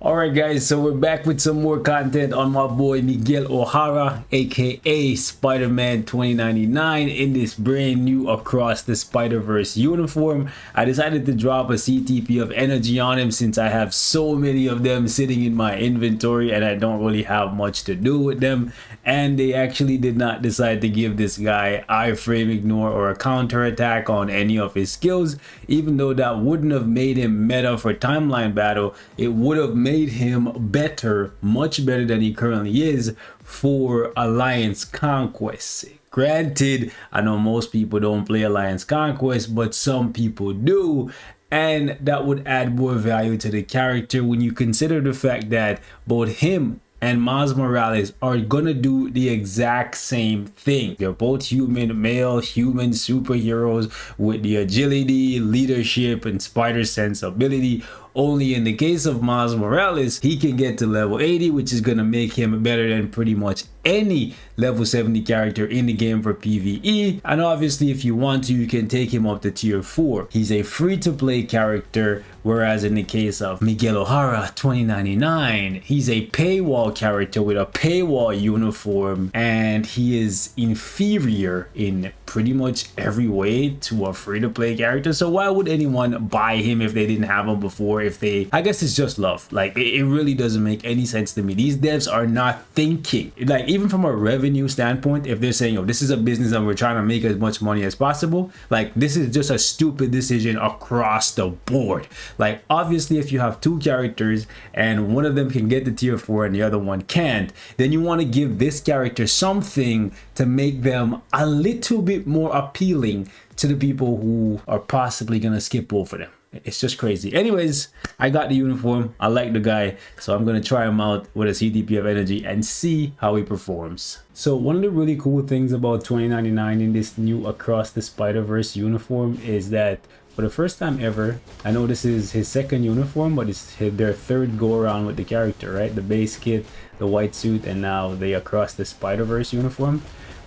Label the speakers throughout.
Speaker 1: Alright guys, so we're back with some more content on my boy Miguel O'Hara, aka Spider-Man 2099 in this brand new Across the Spider-Verse uniform. I decided to drop a CTP of energy on him since I have so many of them sitting in my inventory and I don't really have much to do with them. And they actually did not decide to give this guy iframe ignore or a counter attack on any of his skills, even though that wouldn't have made him meta for timeline battle. It would have made him better, much better than he currently is for Alliance Conquest. Granted, I know most people don't play Alliance Conquest, but some people do, and that would add more value to the character when you consider the fact that both him and Miles Morales are gonna do the exact same thing. They're both human, male human superheroes with the agility, leadership, and spider sense ability. Only in the case of Miles Morales, he can get to level 80, which is gonna make him better than pretty much any level 70 character in the game for PvE. And obviously, if you want to, you can take him up to tier 4. He's a free-to-play character, whereas in the case of Miguel O'Hara 2099, he's a paywall character with a paywall uniform, and he is inferior in pretty much every way to a free-to-play character. So why would anyone buy him if they didn't have him before? I guess it's just love. Like, it really doesn't make any sense to me. These devs are not thinking, like, even from a revenue standpoint, if they're saying, oh, this is a business and we're trying to make as much money as possible, like, this is just a stupid decision across the board. Like, obviously, if you have two characters and one of them can get to tier 4 and the other one can't, then you want to give this character something to make them a little bit more appealing to the people who are possibly gonna skip over them. It's just crazy. Anyways, I got the uniform. I like the guy, so I'm gonna try him out with a CTP of energy and see how he performs. So one of the really cool things about 2099 in this new Across the Spider-Verse uniform is that for the first time ever, I know this is his second uniform, but it's their third go around with the character, right? The base kit, the white suit, and now the Across the Spider-Verse uniform.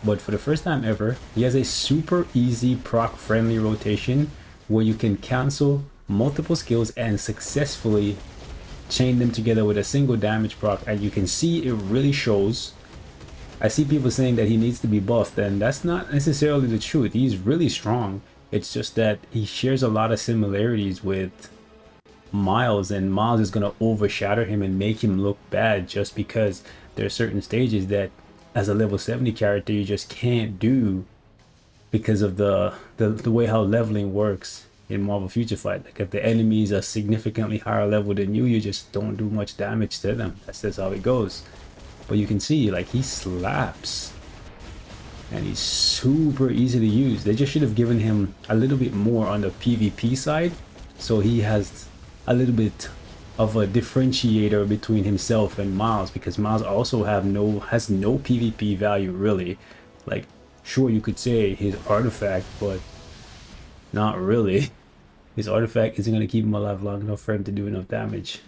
Speaker 1: But for the first time ever, he has a super easy proc friendly rotation where you can cancel multiple skills and successfully chain them together with a single damage proc, and you can see it really shows. I see people saying that he needs to be buffed, and that's not necessarily the truth. He's really strong. It's just that he shares a lot of similarities with Miles, and Miles is going to overshadow him and make him look bad just because there are certain stages that as a level 70 character you just can't do because of the way how leveling works in Marvel Future Fight. Like, if the enemy is a significantly higher level than you, you just don't do much damage to them. That's just how it goes. But you can see, like, he slaps and he's super easy to use. They just should have given him a little bit more on the PvP side, so he has a little bit of a differentiator between himself and Miles, because Miles also has no PvP value really. Like, sure, you could say his artifact, but not really. His artifact isn't going to keep him alive long enough for him to do enough damage.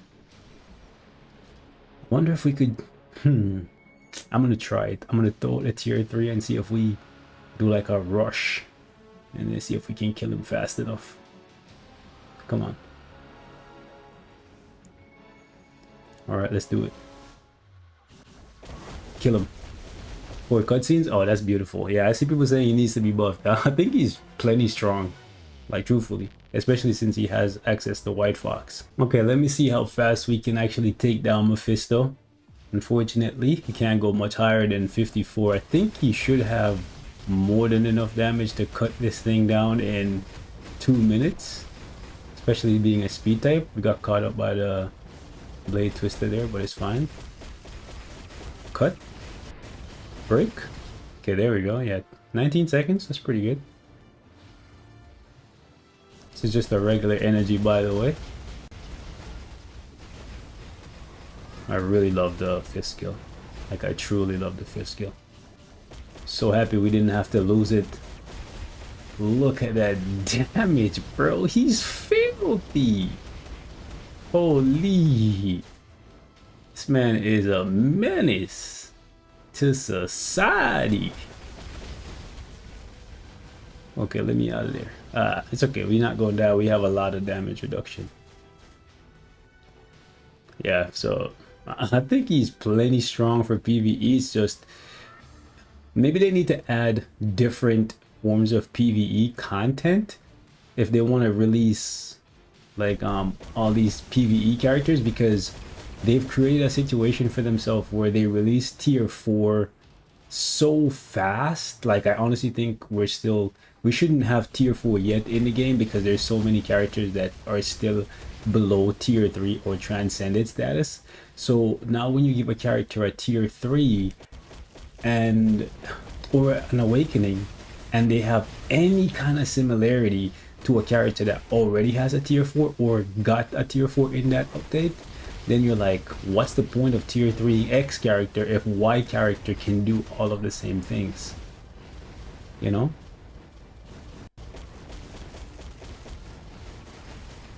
Speaker 1: I wonder if we could... I'm going to try it. I'm going to throw it at tier 3 and see if we do like a rush. And then see if we can kill him fast enough. Come on. Alright, let's do it. Kill him. For cutscenes? Oh, that's beautiful. Yeah, I see people saying he needs to be buffed. I think he's plenty strong. Like, truthfully. Especially since he has access to White Fox. Okay, let me see how fast we can actually take down Mephisto. Unfortunately, he can't go much higher than 54. I think he should have more than enough damage to cut this thing down in 2 minutes. Especially being a speed type. We got caught up by the blade twister there, but it's fine. Cut. Break. Okay, there we go. Yeah, 19 seconds. That's pretty good. This is just a regular energy, by the way. I really love the fifth skill. Like, I truly love the fifth skill. So happy we didn't have to lose it. Look at that damage, bro. He's filthy. Holy. This man is a menace to society. Okay, let me out of there. It's okay. We're not going down. We have a lot of damage reduction. Yeah, so I think he's plenty strong for PvE. It's just maybe they need to add different forms of PvE content if they want to release like all these PvE characters, because they've created a situation for themselves where they release tier 4 so fast. Like I honestly think we shouldn't have tier 4 yet in the game, because there's so many characters that are still below tier 3 or transcended status. So now when you give a character a tier 3 and or an awakening, and they have any kind of similarity to a character that already has a tier 4 or got a tier 4 in that update, then you're like, what's the point of tier 3 X character if Y character can do all of the same things? You know?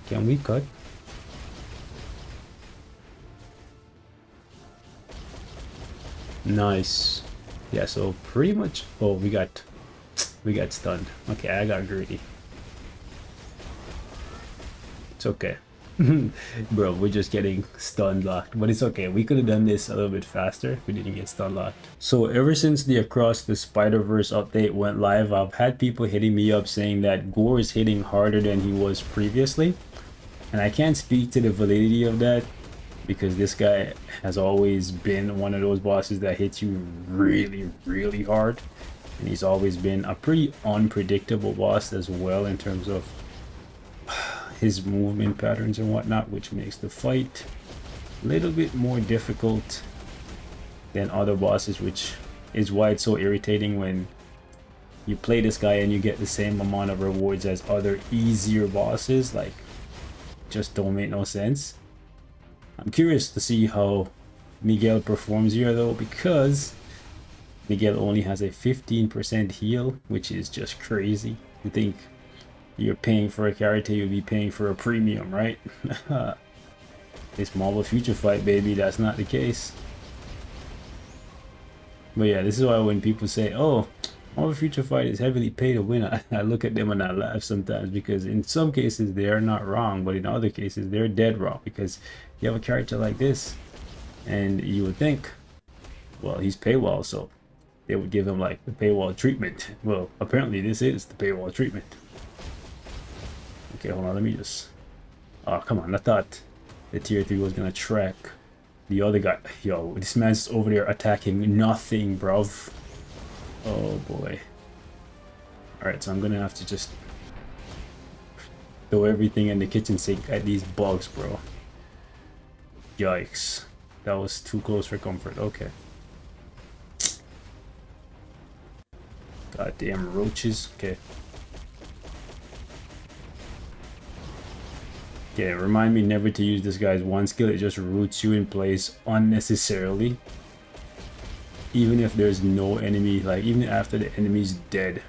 Speaker 1: Can we cut? Nice. Yeah, so pretty much, oh, we got stunned. Okay, I got greedy. It's okay. Bro, we're just getting stun locked, but it's okay. We could have done this a little bit faster if we didn't get stun locked. So ever since the Across the Spider-Verse update went live, I've had people hitting me up saying that Gore is hitting harder than he was previously, and I can't speak to the validity of that, because this guy has always been one of those bosses that hits you really, really hard, and he's always been a pretty unpredictable boss as well in terms of his movement patterns and whatnot, which makes the fight a little bit more difficult than other bosses, which is why it's so irritating when you play this guy and you get the same amount of rewards as other easier bosses. Like, just don't make no sense. I'm curious to see how Miguel performs here though, because Miguel only has a 15% heal, which is just crazy. You think you're paying for a character, you'll be paying for a premium, right? This Marvel Future Fight, baby, that's not the case. But yeah, this is why when people say, oh, Marvel Future Fight is heavily pay to win, I look at them and I laugh sometimes, because in some cases they are not wrong, but in other cases they're dead wrong, because you have a character like this and you would think, well, he's paywall, so they would give him like the paywall treatment. Well, apparently this is the paywall treatment. Okay, hold on, let me just... Oh, come on, I thought the tier 3 was gonna track the other guy. Yo, this man's over there attacking nothing, bruv. Oh boy. Alright, so I'm gonna have to just throw everything in the kitchen sink at these bugs, bro. Yikes. That was too close for comfort. Okay. Goddamn roaches. Okay. Okay, remind me never to use this guy's one skill. It just roots you in place unnecessarily. Even if there's no enemy, like even after the enemy's dead.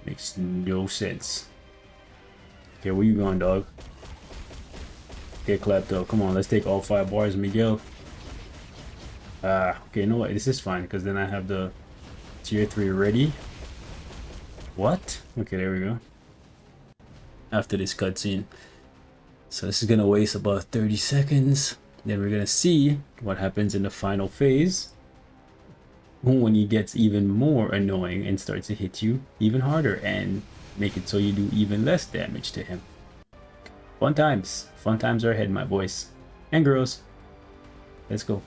Speaker 1: Makes no sense. Okay, where you going, dog? Okay, Klepto, come on, let's take all 5 bars, Miguel. Okay, you know what? This is fine, because then I have the tier 3 ready. What? Okay, there we go. After this cutscene. So this is gonna waste about 30 seconds. Then we're gonna see what happens in the final phase, when he gets even more annoying and starts to hit you even harder and make it so you do even less damage to him. Fun times are ahead, my boys and girls. Let's go.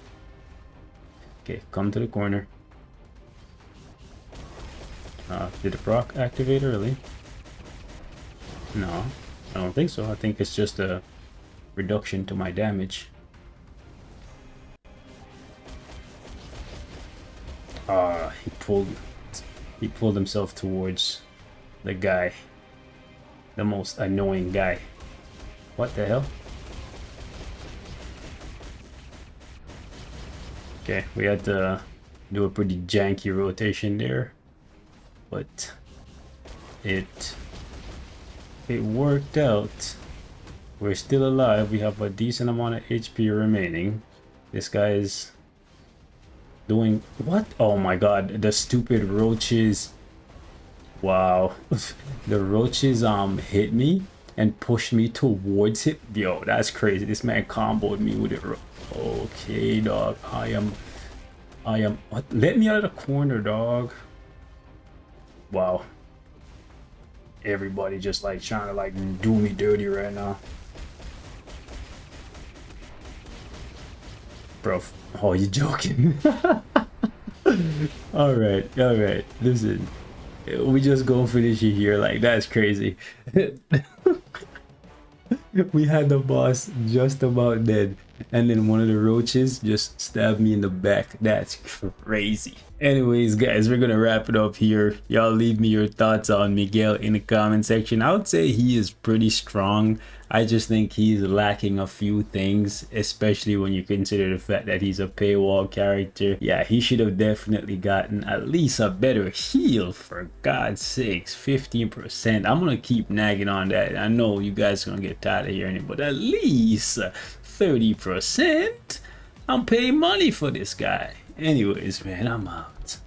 Speaker 1: Okay, come to the corner. Did the proc activate early? No, I don't think so. I think it's just a reduction to my damage. He pulled himself towards the guy, the most annoying guy. What the hell? Okay, we had to do a pretty janky rotation there, but it worked out. We're still alive. We have a decent amount of HP remaining. This guy is doing what? Oh my god, the stupid roaches. Wow. The roaches hit me and pushed me towards it. Yo, that's crazy. This man comboed me with it. Okay, dog. I am what? Let me out of the corner, dog. Wow. Everybody just like trying to like do me dirty right now. Bro, oh, you joking? all right, listen, we just gonna finish it here. Like, that's crazy. We had the boss just about dead, and then one of the roaches just stabbed me in the back. That's crazy. Anyways, guys, we're gonna wrap it up here. Y'all leave me your thoughts on Miguel in the comment section. I would say he is pretty strong. I just think he's lacking a few things, especially when you consider the fact that he's a paywall character. Yeah, he should have definitely gotten at least a better heal, for God's sakes. 15%. I'm gonna keep nagging on that. I know you guys are gonna get tired of hearing it, but at least 30%. I'm paying money for this guy. Anyways, man, I'm out.